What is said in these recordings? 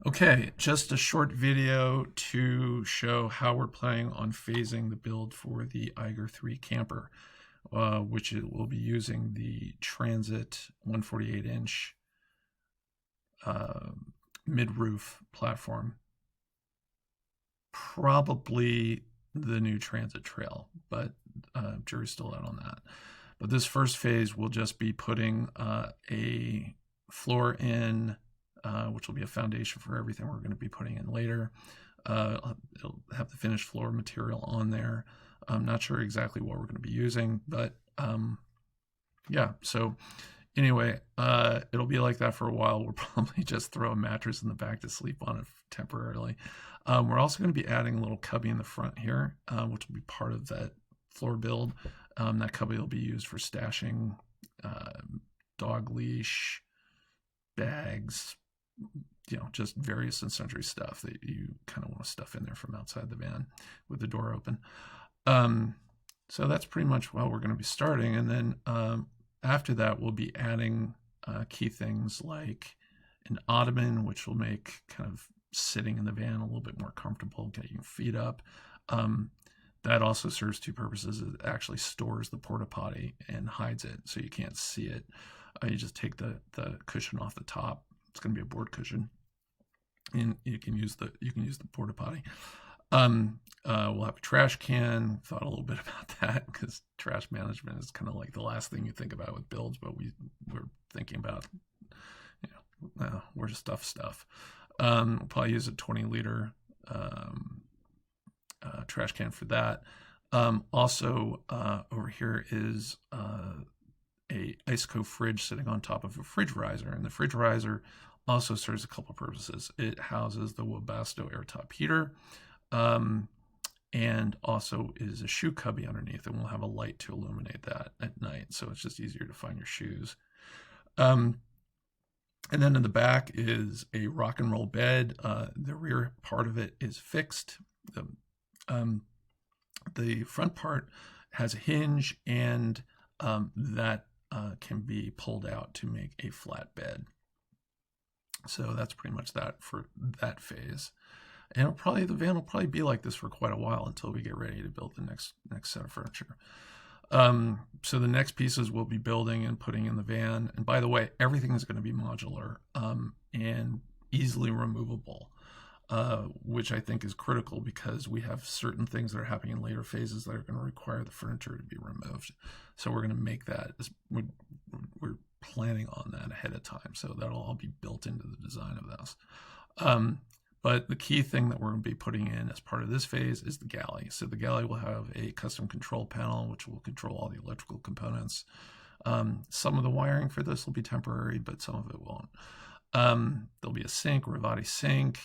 Okay, just a short video to show how we're planning on phasing the build for the Eiger-3 Camper, which it will be using the Transit 148-inch mid-roof platform. Probably the new Transit Trail, but jury's still out on that. But this first phase will just be putting a floor in, which will be a foundation for everything we're going to be putting in later. It'll have the finished floor material on there. I'm not sure exactly what we're going to be using, but yeah, so anyway, it'll be like that for a while. We'll probably just throw a mattress in the back to sleep on it temporarily. We're also going to be adding a little cubby in the front here, which will be part of that floor build. That cubby will be used for stashing dog leash, bags, just various and sundry stuff that you kind of want to stuff in there from outside the van with the door open. So that's pretty much how we're going to be starting. And then after that, we'll be adding key things like an ottoman, which will make kind of sitting in the van a little bit more comfortable, getting your feet up. That also serves two purposes. It actually stores the porta potty and hides it, so you can't see it. You just take the cushion off the top. It's going to be a board cushion, and you can use the porta potty. We'll have a trash can. Thought a little bit about that because trash management is kind of like the last thing you think about with builds, but we're thinking about where to stuff. We'll probably use a 20-liter trash can for that. Also, over here is a Iceco fridge sitting on top of a fridge riser, and the fridge riser also serves a couple purposes. It houses the Webasto airtop heater, and also is a shoe cubby underneath, and we'll have a light to illuminate that at night, so it's just easier to find your shoes. And then in the back is a rock and roll bed. The rear part of it is fixed. The front part has a hinge, and that can be pulled out to make a flat bed. So that's pretty much that for that phase. And the van will probably be like this for quite a while until we get ready to build the next set of furniture. So the next pieces we'll be building and putting in the van. And by the way, everything is going to be modular and easily removable, which I think is critical because we have certain things that are happening in later phases that are going to require the furniture to be removed. So we're going to make that, we're planning on that ahead of time. So that'll all be built into the design of this. But the key thing that we're going to be putting in as part of this phase is the galley. So the galley will have a custom control panel, which will control all the electrical components. Some of the wiring for this will be temporary, but some of it won't. There'll be a sink, Rivati sink,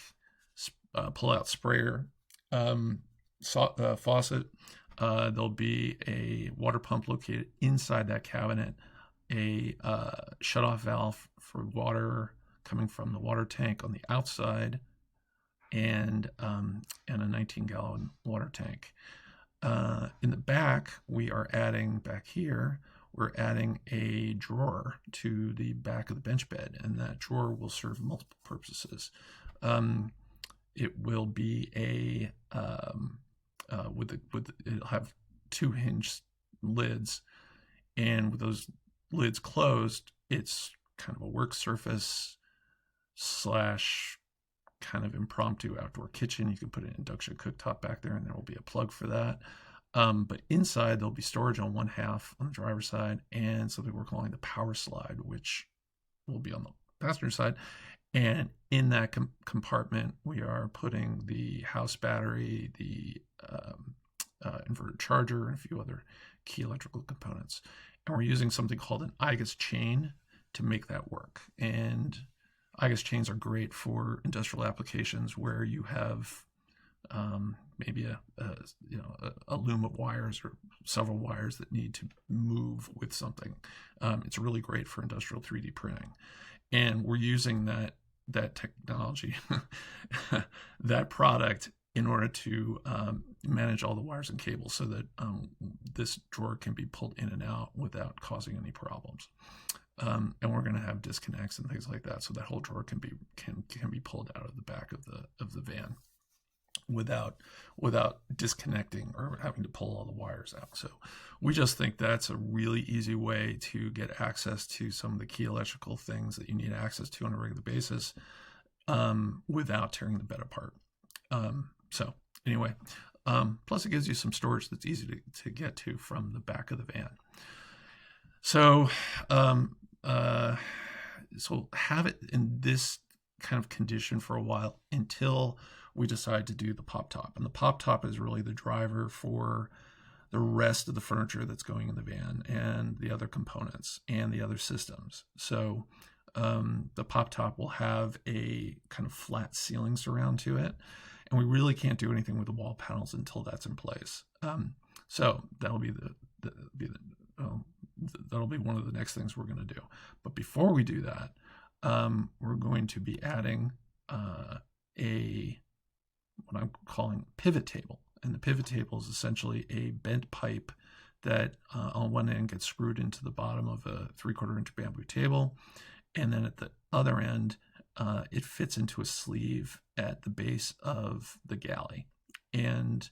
pull-out sprayer, faucet. There'll be a water pump located inside that cabinet, a shutoff valve for water coming from the water tank on the outside, and a 19-gallon water tank. In the back, we're adding a drawer to the back of the bench bed, and that drawer will serve multiple purposes. It will be it'll have two hinge lids, and with those lids closed, it's kind of a work surface / kind of impromptu outdoor kitchen. You can put an induction cooktop back there, and there will be a plug for that. But inside, there'll be storage on one half on the driver's side, and something we're calling the power slide, which will be on the passenger side. And in that compartment, we are putting the house battery, the inverter charger, and a few other key electrical components. And we're using something called an Eiger chain to make that work. And Eiger chains are great for industrial applications where you have maybe a loom of wires or several wires that need to move with something. It's really great for industrial 3D printing, and we're using that technology, that product, in order to manage all the wires and cables so that this drawer can be pulled in and out without causing any problems. And we're going to have disconnects and things like that, so that whole drawer can be pulled out of the van without disconnecting or having to pull all the wires out. So we just think that's a really easy way to get access to some of the key electrical things that you need access to on a regular basis, without tearing the bed apart. So anyway, plus it gives you some storage that's easy to get to from the back of the van. So so have it in this kind of condition for a while until we decide to do the pop top. And the pop top is really the driver for the rest of the furniture that's going in the van and the other components and the other systems. So the pop top will have a kind of flat ceiling surround to it, and we really can't do anything with the wall panels until that's in place. So that'll be that'll be one of the next things we're going to do. But before we do that, we're going to be adding what I'm calling pivot table. And the pivot table is essentially a bent pipe that on one end gets screwed into the bottom of a 3/4 inch bamboo table. And then at the other end, it fits into a sleeve at the base of the galley. And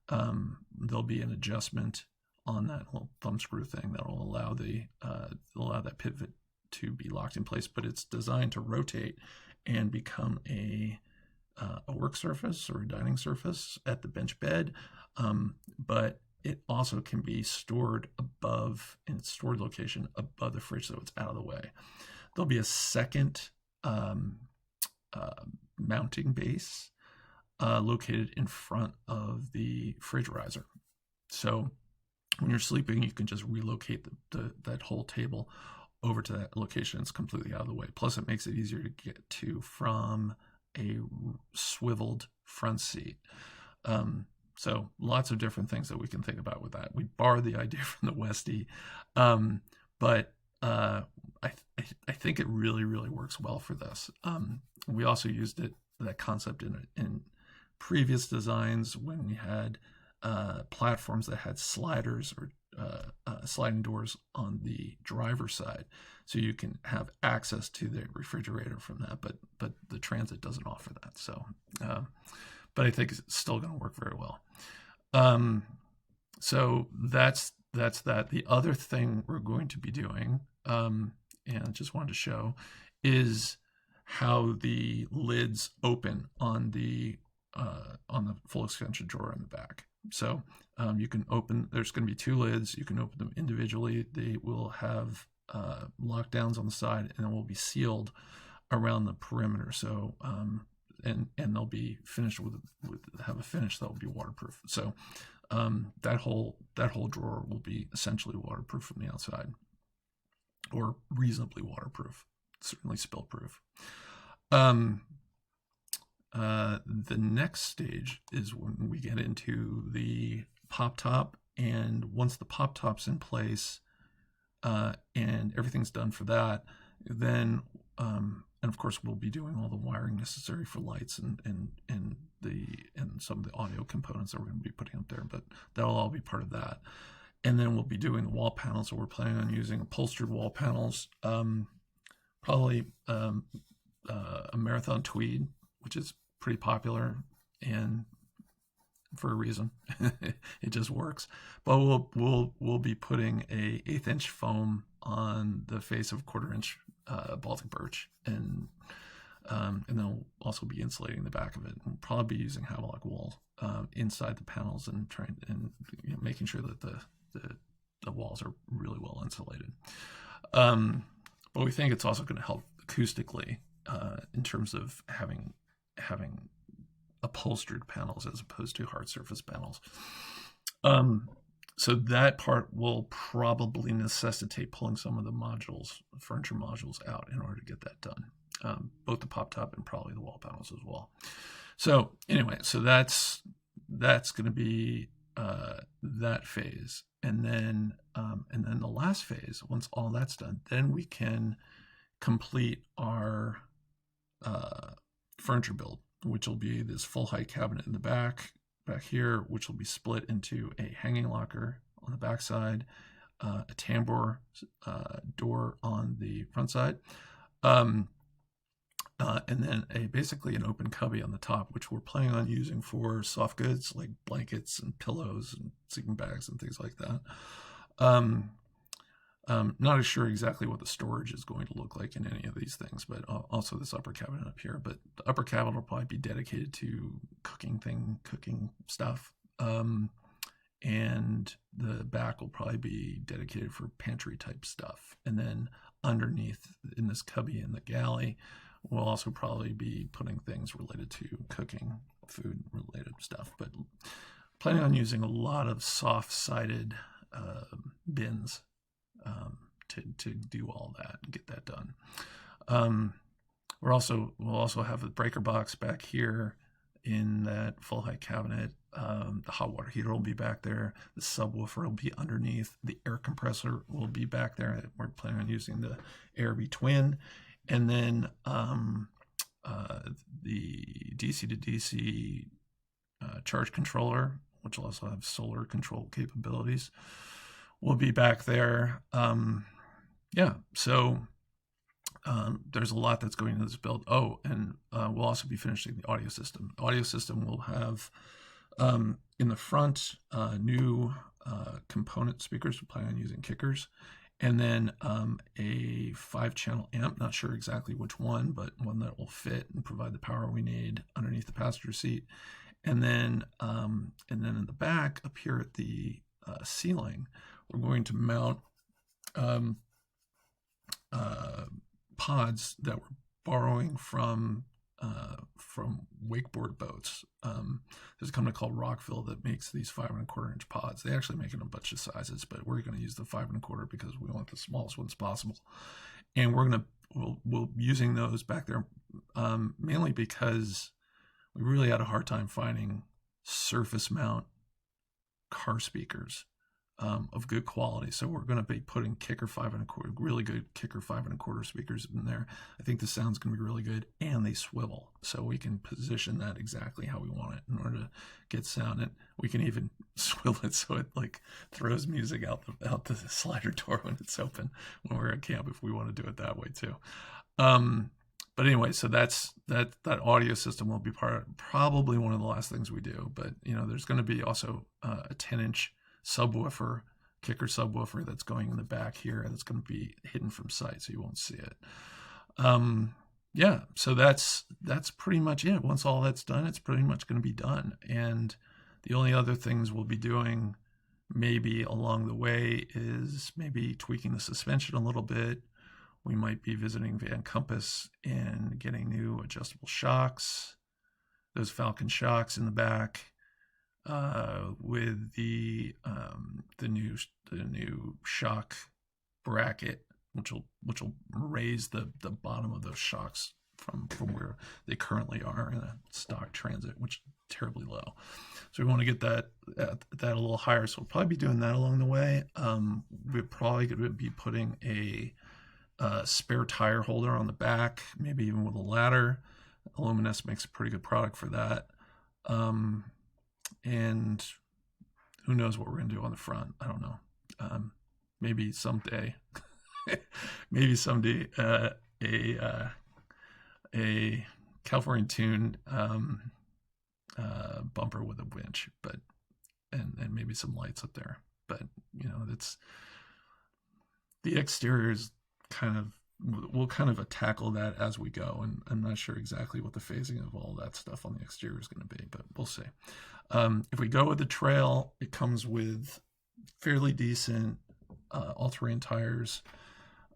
there'll be an adjustment on that little thumb screw thing that will allow that pivot to be locked in place. But it's designed to rotate and become a work surface or a dining surface at the bench bed, but it also can be stored above, in its stored location above the fridge, so it's out of the way. There'll be a second mounting base located in front of the fridge riser. So when you're sleeping, you can just relocate that whole table over to that location. It's completely out of the way. Plus, it makes it easier to get to from a swiveled front seat. So lots of different things that we can think about with that. We borrowed the idea from the Westie, but I think it really, really works well for this. We also used that concept in previous designs when we had platforms that had sliders or sliding doors on the driver's side, so you can have access to the refrigerator from that, but the Transit doesn't offer that. So but I think it's still going to work very well. So that's that. The other thing we're going to be doing, and I just wanted to show, is how the lids open on the full extension drawer in the back. So you can open, there's going to be 2 lids. You can open them individually. They will have lockdowns on the side, and then will be sealed around the perimeter. So and they'll be finished have a finish that will be waterproof. So that whole drawer will be essentially waterproof from the outside, or reasonably waterproof, certainly spill proof. The next stage is when we get into the pop top, and once the pop top's in place and everything's done for that, then and of course we'll be doing all the wiring necessary for lights and some of the audio components that we're going to be putting up there, but that'll all be part of that. And then we'll be doing the wall panels. So we're planning on using upholstered wall panels, probably a marathon tweed, which is pretty popular, and for a reason. It just works. But we'll be putting a 1/8 inch foam on the face of 1/4 inch Baltic birch, and then we'll also be insulating the back of it. We'll probably be using Havelock wool inside the panels, and making sure that the walls are really well insulated. But we think it's also going to help acoustically in terms of having upholstered panels as opposed to hard surface panels. So that part will probably necessitate pulling some of the furniture modules out in order to get that done. Both the pop top and probably the wall panels as well. So anyway, so that's going to be that phase, and then the last phase. Once all that's done, then we can complete our furniture build, which will be this full height cabinet in the back here, which will be split into a hanging locker on the back side, a tambour door on the front side, and then basically an open cubby on the top, which we're planning on using for soft goods like blankets and pillows and sleeping bags and things like that. Not sure exactly what the storage is going to look like in any of these things, but also this upper cabinet up here. But the upper cabinet will probably be dedicated to cooking stuff. And the back will probably be dedicated for pantry type stuff. And then underneath in this cubby in the galley, we'll also probably be putting things related to cooking, food related stuff. But planning on using a lot of soft-sided bins to do all that and get that done. We'll also have the breaker box back here in that full height cabinet. The hot water heater will be back there. The subwoofer will be underneath. The air compressor will be back there. We're planning on using the Eiger-3 Twin. And then the DC to DC charge controller, which will also have solar control capabilities, will be back there. So there's a lot that's going into this build. Oh, and we'll also be finishing the audio system. The audio system will have in the front new component speakers. We're planning on using kickers, and then a 5-channel amp. Not sure exactly which one, but one that will fit and provide the power we need underneath the passenger seat. And then in the back up here at the ceiling, we're going to mount pods that we're borrowing from wakeboard boats. There's a company called Rockville that makes these 5 1/4 inch pods. They actually make it in a bunch of sizes, but we're going to use the 5 1/4 because we want the smallest ones possible. And we'll using those back there mainly because we really had a hard time finding surface mount car speakers of good quality. So we're going to be putting kicker 5 1/4, really good kicker 5 1/4 speakers in there. I think the sound's going to be really good, and they swivel, so we can position that exactly how we want it in order to get sound. And we can even swivel it so it like throws music out the slider door when it's open when we're at camp, if we want to do it that way too. But anyway, so that audio system will be probably one of the last things we do. But there's going to be also a 10-inch subwoofer, kicker subwoofer that's going in the back here, that's going to be hidden from sight, so you won't see it. So that's pretty much it. Once all that's done, it's pretty much going to be done. And the only other things we'll be doing maybe along the way is maybe tweaking the suspension a little bit. We might be visiting Van Compass and getting new adjustable shocks, those Falcon shocks in the back, with the new shock bracket, which will raise the bottom of those shocks from where they currently are in a stock Transit, which is terribly low. So we want to get that a little higher. So we'll probably be doing that along the way. We're probably going to be putting a spare tire holder on the back, maybe even with a ladder. Illuminous makes a pretty good product for that. And who knows what we're going to do on the front. I don't know. Maybe someday, a California Tune bumper with a winch, but and maybe some lights up there. But it's the exterior is we'll tackle that as we go, and I'm not sure exactly what the phasing of all that stuff on the exterior is going to be, but we'll see. If we go with the trail, it comes with fairly decent all-terrain tires,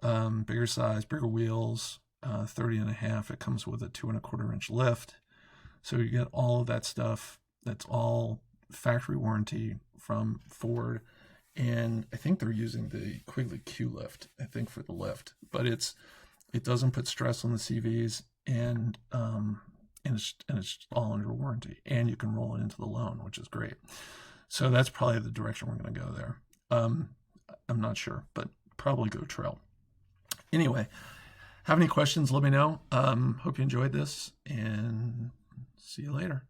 bigger size, bigger wheels, 30.5. It comes with a 2 1/4 inch lift, so you get all of that stuff. That's all factory warranty from Ford. And I think they're using the Quigley Q lift, I think, for the lift, but it doesn't put stress on the CVs, and it's all under warranty, and you can roll it into the loan, which is great. So that's probably the direction we're going to go there. I'm not sure, but probably go trail. Anyway, have any questions? Let me know. Hope you enjoyed this, and see you later.